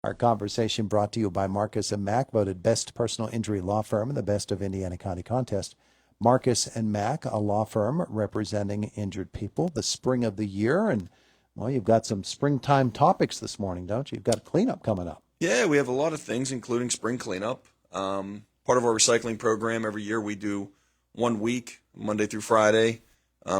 Our conversation brought to you by Marcus and Mack, voted best personal injury law firm in the Best of Indiana County contest. Marcus and Mack, a law firm representing injured people, the spring of the year. And, well, you've got some springtime topics this morning, don't you? You've got cleanup coming up. Yeah, we have a lot of things, including spring cleanup. Part of our recycling program, every year we do 1 week, Monday through Friday,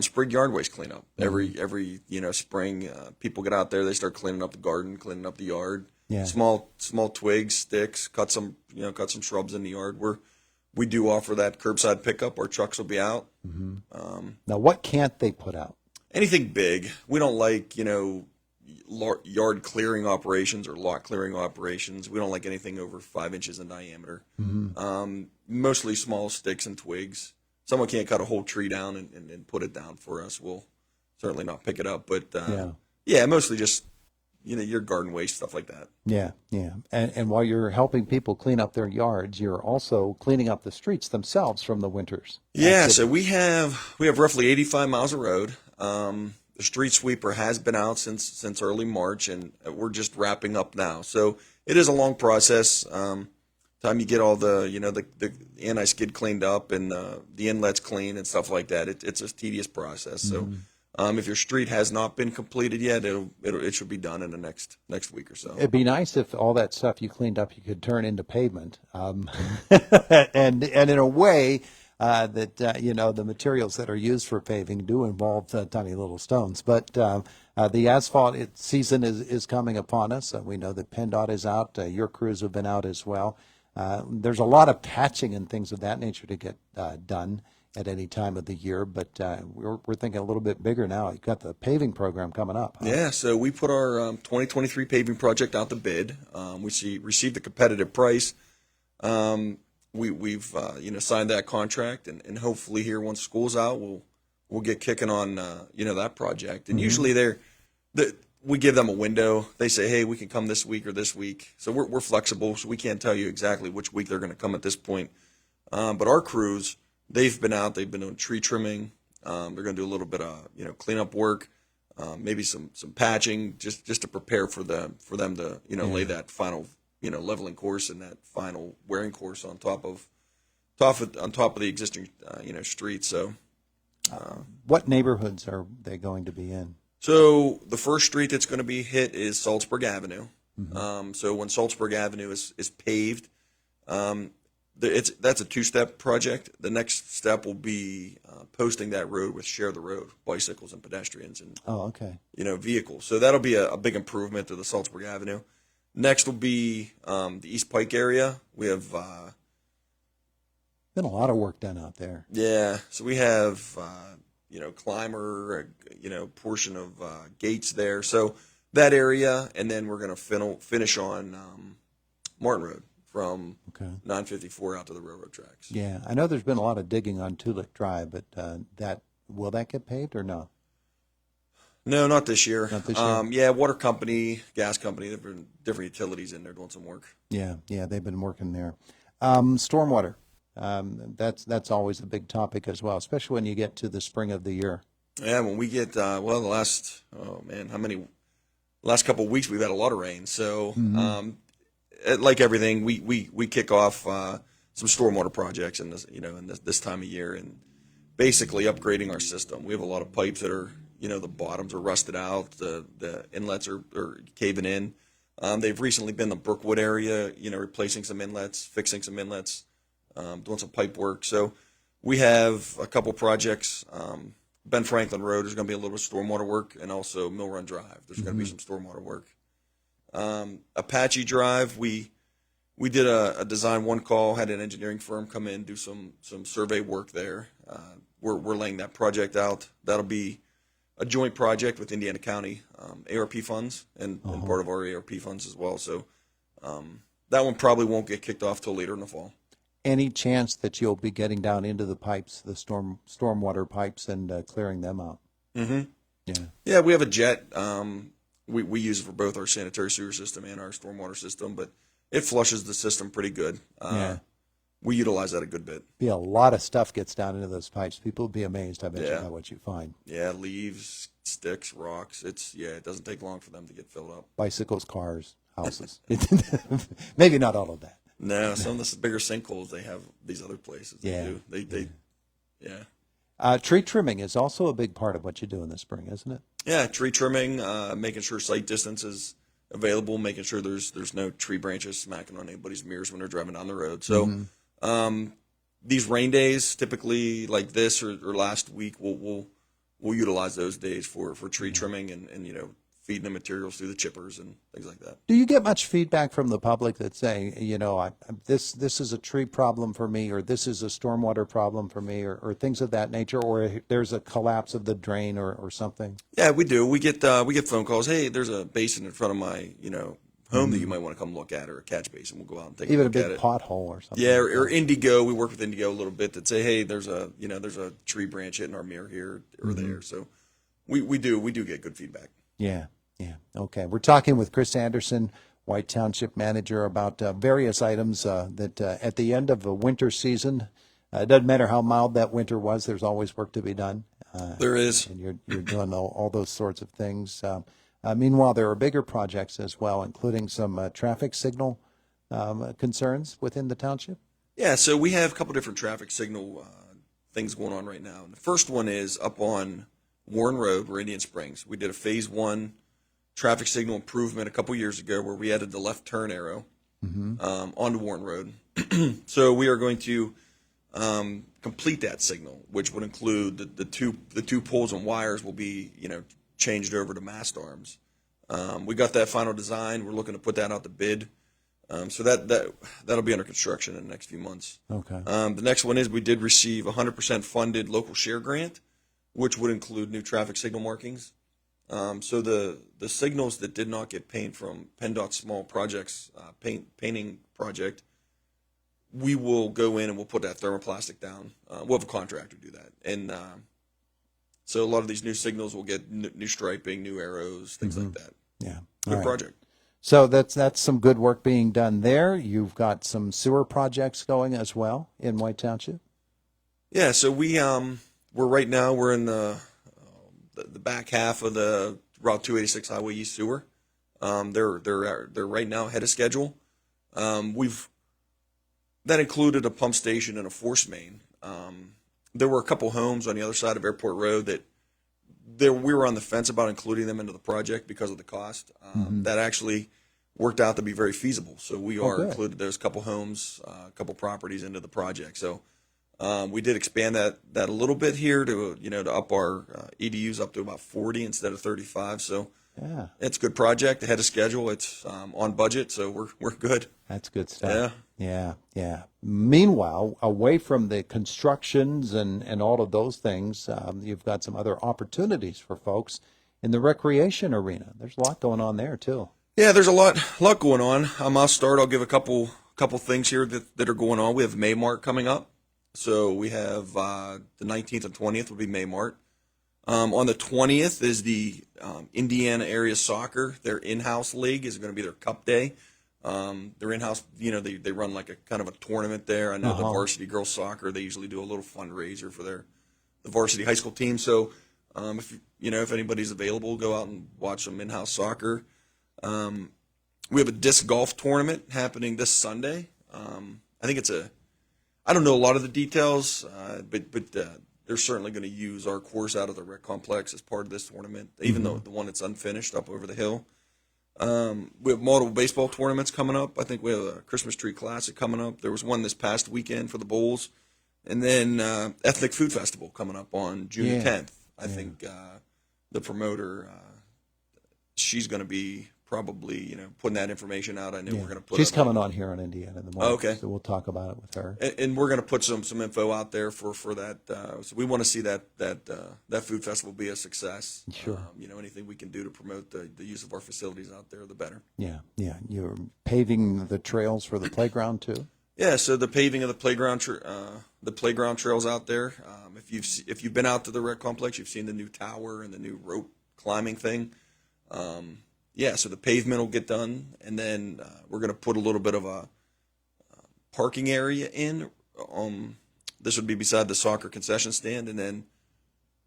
spring yard waste cleanup. Every spring, people get out there, they start cleaning up the garden, cleaning up the yard. Yeah. Small twigs, sticks, cut some shrubs in the yard. We do offer that curbside pickup. Our trucks will be out. Now, what can't they put out? Anything big. We don't like, yard clearing operations or lot clearing operations. We don't like anything over 5 inches in diameter. Mostly small sticks and twigs. Someone can't cut a whole tree down and put it down for us. We'll certainly not pick it up. But, mostly just, your garden waste, stuff like that. Yeah. And while you're helping people clean up their yards, you're also cleaning up the streets themselves from the winters. Yeah, so we have roughly 85 miles of road. The street sweeper has been out since early March, and we're just wrapping up now. So it is a long process. Time you get all the the anti-skid cleaned up and the inlets clean and stuff like that, it's a tedious process. So if your street has not been completed yet, it should be done in the next week or so. It'd be nice if all that stuff you cleaned up you could turn into pavement, and in a way that the materials that are used for paving do involve tiny little stones. But the asphalt season is coming upon us. We know that PennDOT is out. Your crews have been out as well. There's a lot of patching and things of that nature to get done at any time of the year, but we're thinking a little bit bigger now. You've got the paving program coming up. Huh? Yeah, so we put our 2023 paving project out to bid. We received a competitive price. We've signed that contract, and hopefully here once school's out, we'll get kicking on that project. And usually we give them a window. They say, hey, we can come this week or this week. So we're flexible, so we can't tell you exactly which week they're going to come at this point. But our crews, they've been out. They've been doing tree trimming. They're going to do a little bit of cleanup work, maybe some patching, just to prepare for them to lay that final leveling course and that final wearing course on top of the existing street. So, what neighborhoods are they going to be in? So the first street that's going to be hit is Salzburg Avenue. So when Salzburg Avenue is paved, that's a two-step project. The next step will be posting that road with Share the Road, bicycles and pedestrians and vehicles. So that'll be a big improvement to the Salzburg Avenue. Next will be the East Pike area. We have been a lot of work done out there. Yeah, so we have Climber, portion of Gates there. So that area, and then we're going to finish on Martin Road from 954 out to the railroad tracks. Yeah, I know there's been a lot of digging on Tulip Drive, but will that get paved or no? No, not this year. Not this year? Water company, gas company, there have been different utilities in there doing some work. Yeah, they've been working there. Stormwater, that's always a big topic as well, especially when you get to the spring of the year. Yeah, when we get, the last couple of weeks we've had a lot of rain. So, like everything, we kick off some stormwater projects in this time of year and basically upgrading our system. We have a lot of pipes that are, the bottoms are rusted out, the inlets are caving in. They've recently been in the Brookwood area, replacing some inlets, fixing some inlets, doing some pipe work. So we have a couple projects. Ben Franklin Road, there's going to be a little bit of stormwater work, and also Mill Run Drive. There's going to be some stormwater work. Apache Drive, we did a design one call, had an engineering firm come in, do some survey work there. We're laying that project out. That'll be a joint project with Indiana County ARP funds and part of our ARP funds as well. So that one probably won't get kicked off till later in the fall. Any chance that you'll be getting down into the pipes, the stormwater pipes, and clearing them out? Yeah, we have a jet. We use it for both our sanitary sewer system and our stormwater system, but it flushes the system pretty good. We utilize that a good bit. Be a lot of stuff gets down into those pipes. People will be amazed, I bet you, by what you find. Yeah, leaves, sticks, rocks. It doesn't take long for them to get filled up. Bicycles, cars, houses. Maybe not all of that. No, some of the bigger sinkholes they have these other places. Yeah. Yeah. Tree trimming is also a big part of what you do in the spring, isn't it? Yeah, tree trimming, making sure sight distance is available, making sure there's no tree branches smacking on anybody's mirrors when they're driving down the road. So, these rain days, typically like this or last week, we'll utilize those days for tree trimming and feeding the materials through the chippers and things like that. Do you get much feedback from the public that say, this is a tree problem for me, or this is a stormwater problem for me, or things of that nature, or there's a collapse of the drain or something? Yeah, we do. We get phone calls. Hey, there's a basin in front of my home that you might want to come look at, or a catch basin. We'll go out and take a look at it. Even a big pothole or something. Yeah, or Indigo. We work with Indigo a little bit that say, hey, there's a tree branch hitting our mirror here or there. So we do get good feedback. Yeah. Okay. We're talking with Chris Anderson, White Township Manager, about various items that at the end of a winter season, it doesn't matter how mild that winter was, there's always work to be done. There is. And you're doing all those sorts of things. Meanwhile, there are bigger projects as well, including some traffic signal concerns within the township. Yeah, so we have a couple different traffic signal things going on right now. And the first one is up on Warren Road, we're Indian Springs. We did a phase 1 traffic signal improvement a couple years ago where we added the left turn arrow onto Warren Road. So we are going to complete that signal, which would include the two poles and wires will be changed over to mast arms. We got that final design. We're looking to put that out to bid. So that'll be under construction in the next few months. Okay. The next one is we did receive 100% funded local share grant, which would include new traffic signal markings. So the signals that did not get paint from PennDOT's small projects painting project, we will go in and we'll put that thermoplastic down. We'll have a contractor do that, and so a lot of these new signals will get new striping, new arrows, things like that. Yeah. Good project. So that's some good work being done there. You've got some sewer projects going as well in White Township. Yeah. So we're in the back half of the Route 286 Highway East sewer. They're right now ahead of schedule. That included a pump station and a force main. There were a couple homes on the other side of Airport Road that we were on the fence about including them into the project because of the cost. That actually worked out to be very feasible. So we are included those couple homes, a couple properties into the project. So we did expand that a little bit here to to up our EDUs up to about 40 instead of 35. So yeah, it's a good project, ahead of schedule. It's on budget, so we're good. That's good stuff. Yeah. Meanwhile, away from the constructions and all of those things, you've got some other opportunities for folks in the recreation arena. There's a lot going on there too. Yeah, there's a lot going on. I'll start. I'll give a couple things here that are going on. We have May Mart coming up. So we have the 19th and 20th will be May Mart. On the 20th is the Indiana Area Soccer. Their in-house league is going to be their Cup Day. Their in-house, they run like a kind of a tournament there. I know the varsity girls soccer, they usually do a little fundraiser for the varsity high school team. So if anybody's available, go out and watch some in-house soccer. We have a disc golf tournament happening this Sunday. I think I don't know a lot of the details, but they're certainly going to use our course out of the rec complex as part of this tournament, even though the one that's unfinished up over the hill. We have multiple baseball tournaments coming up. I think we have a Christmas Tree Classic coming up. There was one this past weekend for the Bulls. And then Ethnic Food Festival coming up on June 10th. I think the promoter, she's going to be probably, putting that information out. I know we're going to put She's coming on here on Indiana in the morning. Okay. So we'll talk about it with her. And we're going to put some info out there for that. So we want to see that food festival be a success. Sure. Anything we can do to promote the use of our facilities out there, the better. Yeah. You're paving the trails for the playground too? Yeah. So the paving of the playground trails out there. If you've been out to the rec complex, you've seen the new tower and the new rope climbing thing. So the pavement will get done, and then we're going to put a little bit of a parking area in. This would be beside the soccer concession stand, and then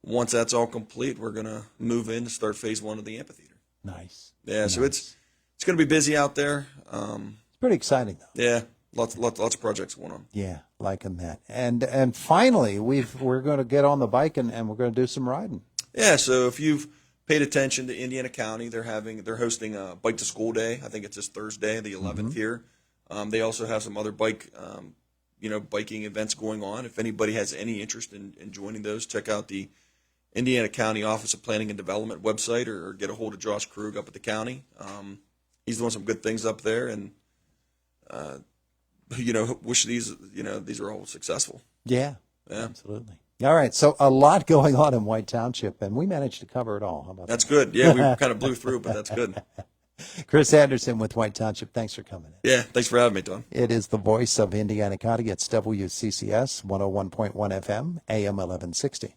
once that's all complete, we're going to move in to start phase 1 of the amphitheater. Nice. Yeah, so it's going to be busy out there. It's pretty exciting, though. Yeah, lots of projects going on. Yeah, liking that. And finally, we're going to get on the bike and we're going to do some riding. Yeah, so if you've paid attention to Indiana County, they're hosting a Bike to School Day. I think it's this Thursday, the 11th here. They also have some other biking events going on. If anybody has any interest in joining those, check out the Indiana County Office of Planning and Development website, or get a hold of Josh Krug up at the county. He's doing some good things up there, and wish these are all successful. Yeah, absolutely. All right, so a lot going on in White Township, and we managed to cover it all. How about That's that? good. Yeah, we kind of blew through, but that's good. Chris Anderson with White Township, thanks for coming in. Yeah, thanks for having me, Don. It is the voice of Indiana County. It's WCCS 101.1 FM, AM 1160.